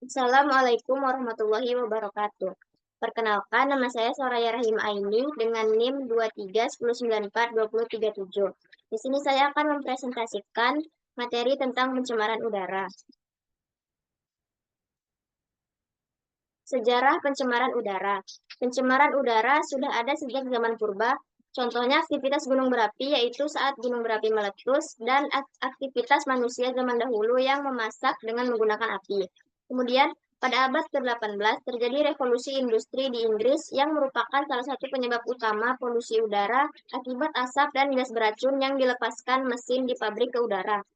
Assalamualaikum warahmatullahi wabarakatuh. Perkenalkan, nama saya Soraya Rahim Aini dengan NIM 2310942037. Di sini saya akan mempresentasikan materi tentang pencemaran udara. Sejarah pencemaran udara. Pencemaran udara sudah ada sejak zaman purba. Contohnya aktivitas gunung berapi, yaitu saat gunung berapi meletus, dan aktivitas manusia zaman dahulu yang memasak dengan menggunakan api. Kemudian, pada abad ke-18 terjadi revolusi industri di Inggris yang merupakan salah satu penyebab utama polusi udara akibat asap dan gas beracun yang dilepaskan mesin di pabrik ke udara.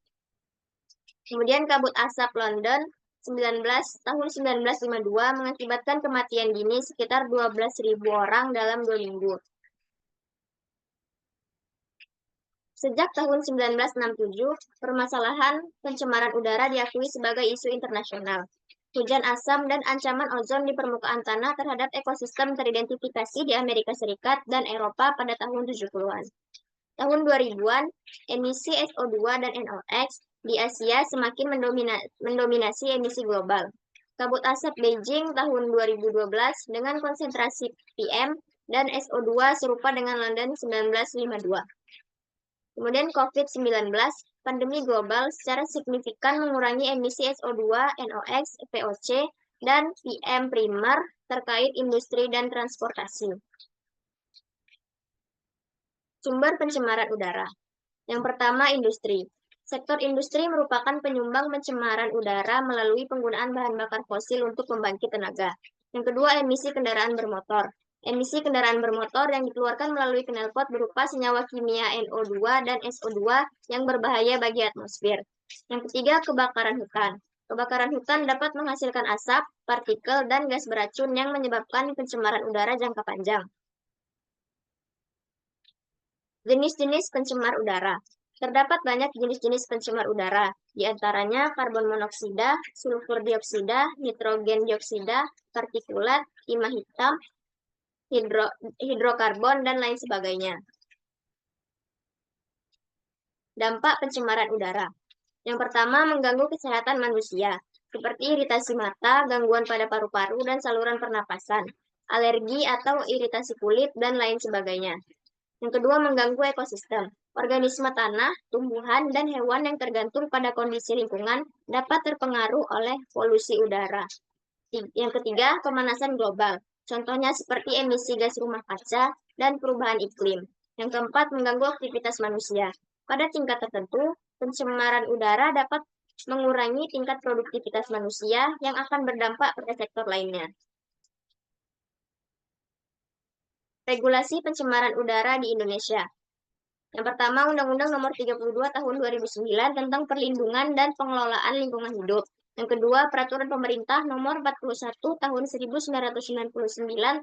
Kemudian kabut asap London tahun 1952 mengakibatkan kematian dini sekitar 12.000 orang dalam 2 minggu. Sejak tahun 1967, permasalahan pencemaran udara diakui sebagai isu internasional. Hujan asam dan ancaman ozon di permukaan tanah terhadap ekosistem teridentifikasi di Amerika Serikat dan Eropa pada tahun 70-an. Tahun 2000-an, emisi SO2 dan NOx di Asia semakin mendominasi emisi global. Kabut asap Beijing tahun 2012 dengan konsentrasi PM dan SO2 serupa dengan London 1952. Kemudian COVID-19, pandemi global secara signifikan mengurangi emisi SO2, NOx, VOC, dan PM primer terkait industri dan transportasi. Sumber pencemaran udara. Yang pertama, industri. Sektor industri merupakan penyumbang pencemaran udara melalui penggunaan bahan bakar fosil untuk membangkit tenaga. Yang kedua, emisi kendaraan bermotor. Emisi kendaraan bermotor yang dikeluarkan melalui knalpot berupa senyawa kimia NO2 dan SO2 yang berbahaya bagi atmosfer. Yang ketiga, kebakaran hutan. Kebakaran hutan dapat menghasilkan asap, partikel, dan gas beracun yang menyebabkan pencemaran udara jangka panjang. Jenis-jenis pencemar udara. Terdapat banyak jenis-jenis pencemar udara, di antaranya karbon monoksida, sulfur dioksida, nitrogen dioksida, partikulat, timah hitam, hidrokarbon, dan lain sebagainya. Dampak pencemaran udara. Yang pertama, mengganggu kesehatan manusia, seperti iritasi mata, gangguan pada paru-paru dan saluran pernapasan, alergi atau iritasi kulit, dan lain sebagainya. Yang kedua, mengganggu ekosistem. Organisme tanah, tumbuhan, dan hewan yang tergantung pada kondisi lingkungan dapat terpengaruh oleh polusi udara. Yang ketiga, pemanasan global. Contohnya seperti emisi gas rumah kaca dan perubahan iklim. Yang keempat, mengganggu aktivitas manusia. Pada tingkat tertentu, pencemaran udara dapat mengurangi tingkat produktivitas manusia yang akan berdampak pada sektor lainnya. Regulasi pencemaran udara di Indonesia. Yang pertama, Undang-Undang Nomor 32 Tahun 2009 tentang Perlindungan dan Pengelolaan Lingkungan Hidup. Yang kedua, Peraturan Pemerintah Nomor 41 Tahun 1999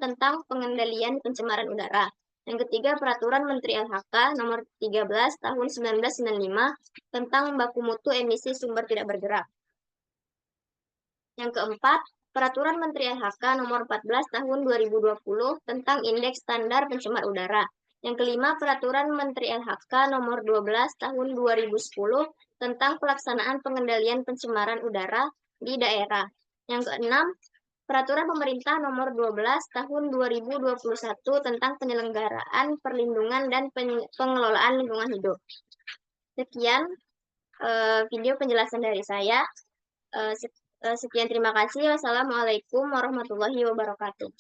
tentang Pengendalian Pencemaran Udara. Yang ketiga, Peraturan Menteri LHK Nomor 13 Tahun 1995 tentang baku mutu emisi sumber tidak bergerak. Yang keempat, Peraturan Menteri LHK Nomor 14 Tahun 2020 tentang Indeks Standar Pencemar Udara. Yang kelima, Peraturan Menteri LHK Nomor 12 Tahun 2010 tentang pelaksanaan pengendalian pencemaran udara di daerah. Yang keenam, Peraturan Pemerintah Nomor 12 Tahun 2021 tentang penyelenggaraan, perlindungan, dan pengelolaan lingkungan hidup. Sekian video penjelasan dari saya. Sekian, terima kasih. Wassalamualaikum warahmatullahi wabarakatuh.